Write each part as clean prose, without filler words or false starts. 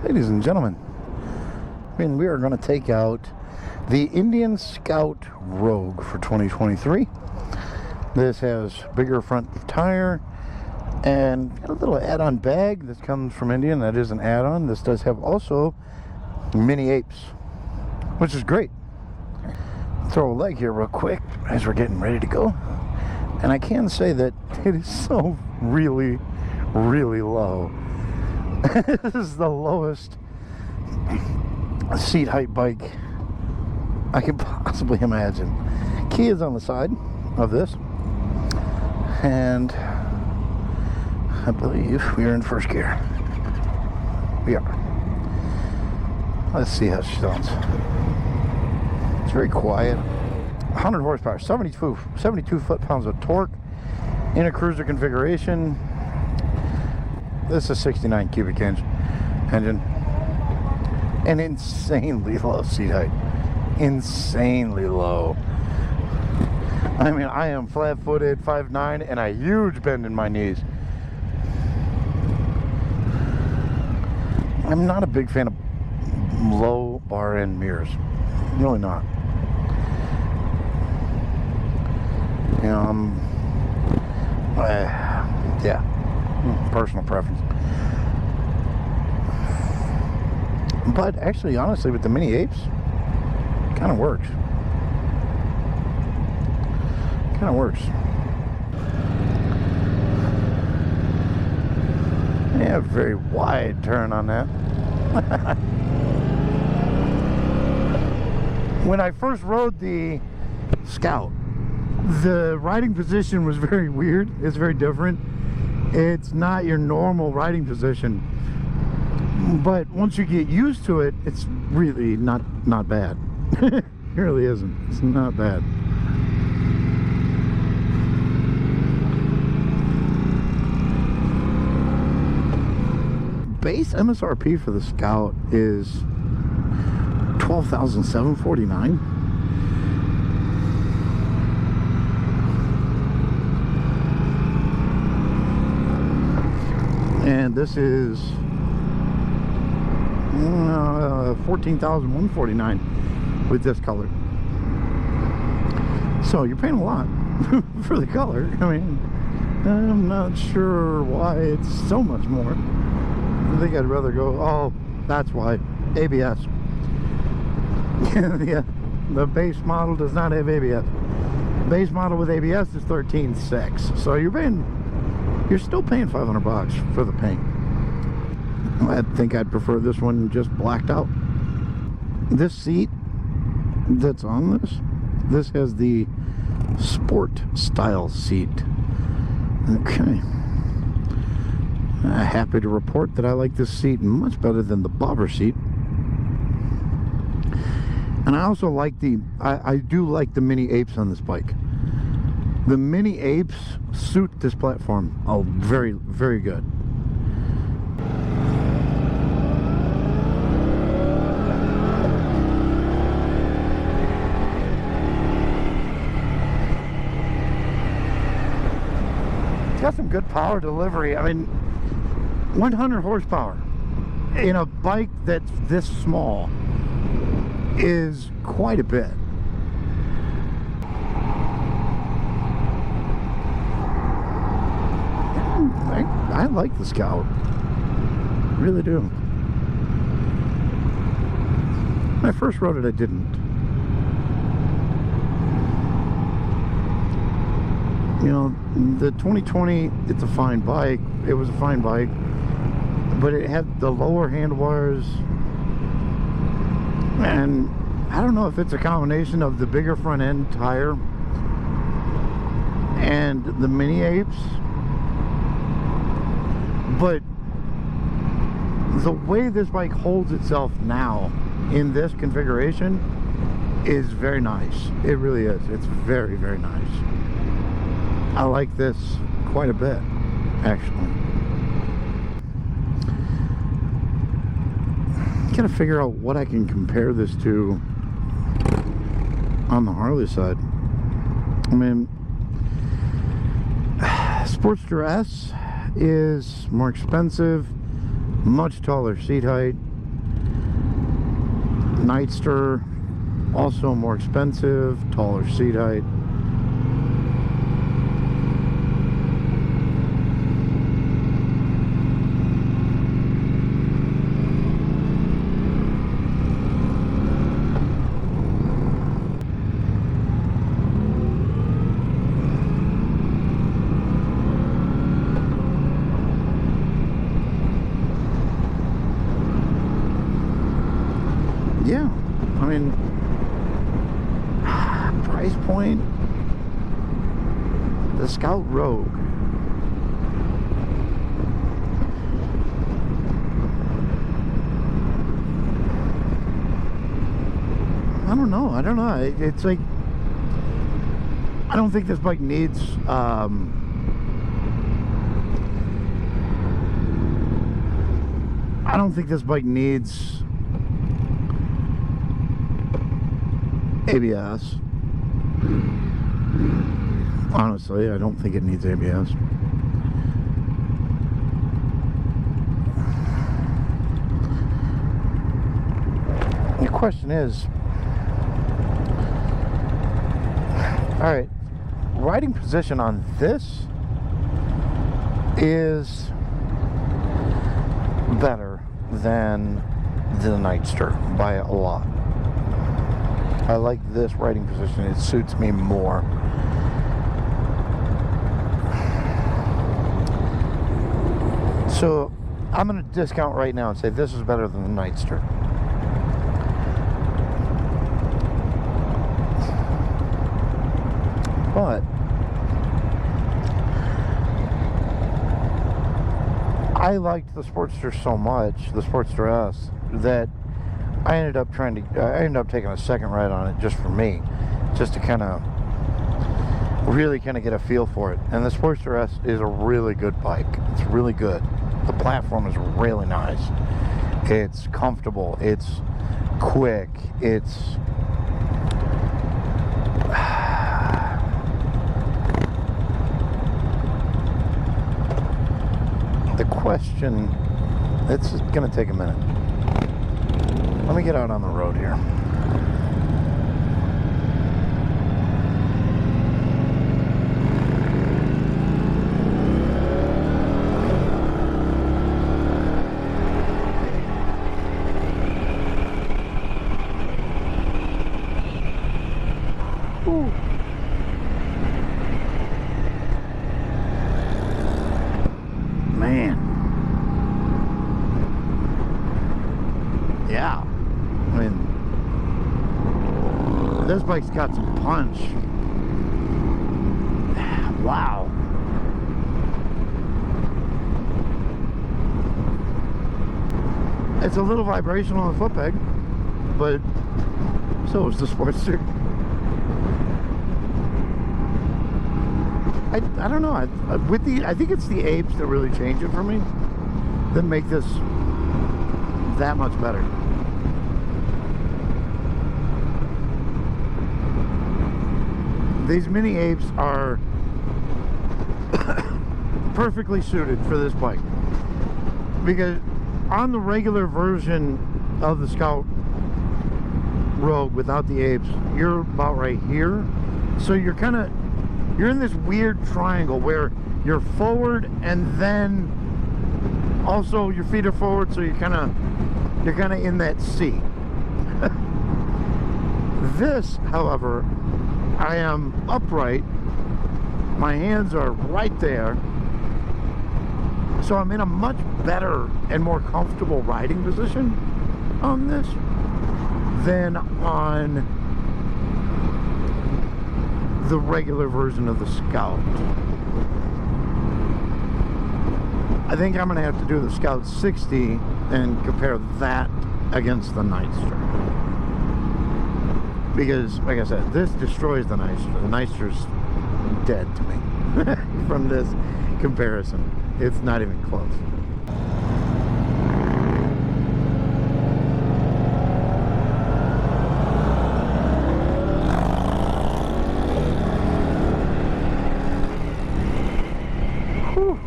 Ladies and gentlemen, we are going to take out the Indian Scout Rogue for 2023. This has bigger front tire and a little add-on bag that comes from Indian. That is an add-on. This does have also mini apes, which is great. Throw a leg here real quick as we're getting ready to go. And I can say that it is so really, really low. This is the lowest seat height bike I can possibly imagine. Key is on the side of this, and I believe we are in first gear. We are. Let's see how she sounds. It's very quiet. 100 horsepower, 72 foot-pounds of torque in a cruiser configuration. This is a 69 cubic inch engine. An insanely low seat height. Insanely low. I mean, I am flat-footed, 5'9", and a huge bend in my knees. I'm not a big fan of low bar end mirrors. Really not. You know, yeah, personal preference. But actually, honestly, with the mini apes, kind of works. Kind of works. Yeah, very wide turn on that. When I first rode the Scout, the riding position was very weird. It's very different. It's not your normal riding position. But once you get used to it, it's really not bad. It really isn't. It's not bad. Base MSRP for the Scout is $12,749. And this is $14,149 with this color. So you're paying a lot for the color. I mean, I'm not sure why it's so much more. I think I'd rather go, oh, that's why, ABS. Yeah, the base model does not have ABS. Base model with ABS is $13,600. So you're still paying $500 for the paint. I think I'd prefer this one just blacked out. This seat that's on this has the sport style seat. Okay. Happy to report that I like this seat much better than the bobber seat. And I also like I do like the mini apes on this bike. The mini apes suit this platform very, very good. It's got some good power delivery. I mean, 100 horsepower in a bike that's this small is quite a bit. I like the Scout. I really do. When I first rode it, I didn't. You know, the 2020, it's a fine bike. It was a fine bike. But it had the lower handlebars. And I don't know if it's a combination of the bigger front end tire and the mini apes. But the way this bike holds itself now in this configuration is very nice. It really is. It's very, very nice. I like this quite a bit, actually. Gotta figure out what I can compare this to on the Harley side. I mean, Sportster S is more expensive, much taller seat height, Nightster, also more expensive, taller seat height. Yeah, I mean, price point, the Scout Rogue. I don't know. It's like, I don't think this bike needs, I don't think this bike needs ABS. Honestly, I don't think it needs ABS. The question is, alright, riding position on this is better than the Nightster by a lot. I like this riding position. It suits me more. So I'm going to discount right now and say this is better than the Nightster. But I liked the Sportster so much, the Sportster S, that I ended up taking a second ride on it just for me, just to kind of really get a feel for it. And the Sportster S is a really good bike. It's really good. The platform is really nice. It's comfortable. It's quick. It's the question. It's going to take a minute. Let me get out on the road here. Ooh. Man. Yeah. I mean, this bike's got some punch. Wow. It's a little vibrational on the foot peg, but so is the Sportster. I don't know. I think it's the apes that really change it for me, that make this that much better. These mini apes are perfectly suited for this bike, because on the regular version of the Scout Rogue without the apes, you're about right here, so you're in this weird triangle where you're forward and then also your feet are forward, so you're kind of in that seat. This, however, I am upright, my hands are right there, so I'm in a much better and more comfortable riding position on this than on the regular version of the Scout. I think I'm going to have to do the Scout 60 and compare that against the Nightster, because like I said, this destroys the Nightster. The Nightster's dead to me from this comparison. It's not even close. Whew.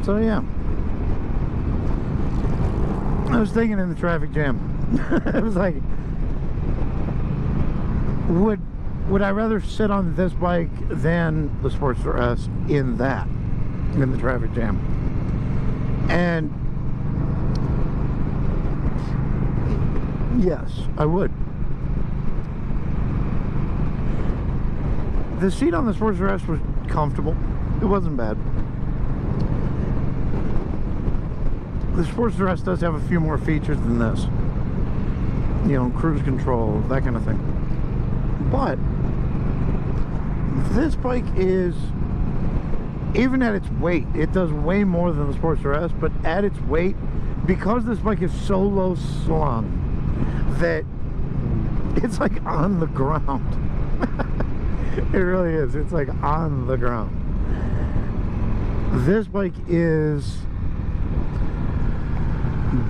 So yeah, I was thinking in the traffic jam. I was like, would I rather sit on this bike than the Sportster S in the traffic jam? And yes, I would. The seat on the Sportster S was comfortable. It wasn't bad. The Sportster S does have a few more features than this. You know, cruise control, that kind of thing. But this bike is, even at its weight, it does way more than the Sportster S, but at its weight, because this bike is so low slung that it's like on the ground. It really is. It's like on the ground. This bike is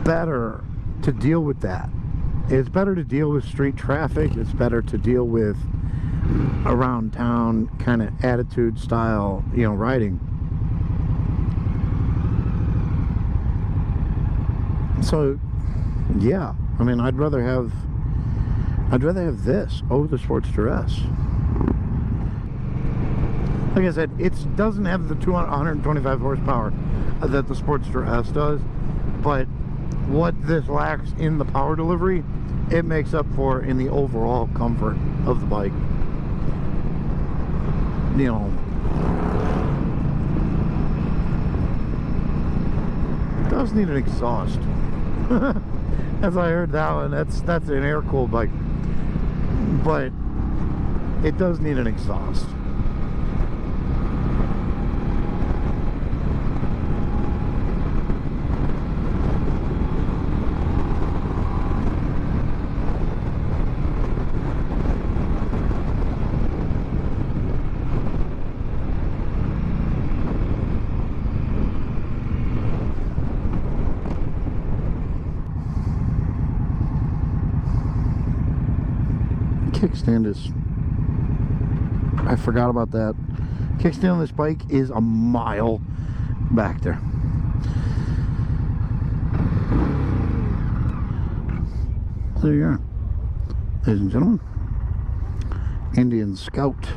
better to deal with that. It's better to deal with street traffic. It's better to deal with around town kind of attitude style, you know, riding. So yeah, I mean, I'd rather have this over the Sportster S. Like I said, it doesn't have the 125 horsepower that the Sportster S does, but what this lacks in the power delivery, it makes up for in the overall comfort of the bike. You know, it does need an exhaust. As I heard that one, that's an air-cooled bike, but it does need an exhaust. Kickstand is, I forgot about that. Kickstand on this bike is a mile back there. There you are, ladies and gentlemen. Indian Scout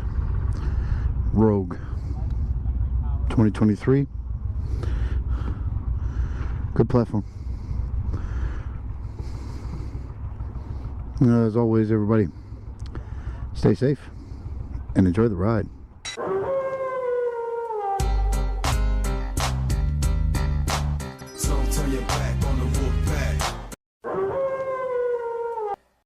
Rogue 2023. Good platform. As always, everybody, stay safe and enjoy the ride. So turn your back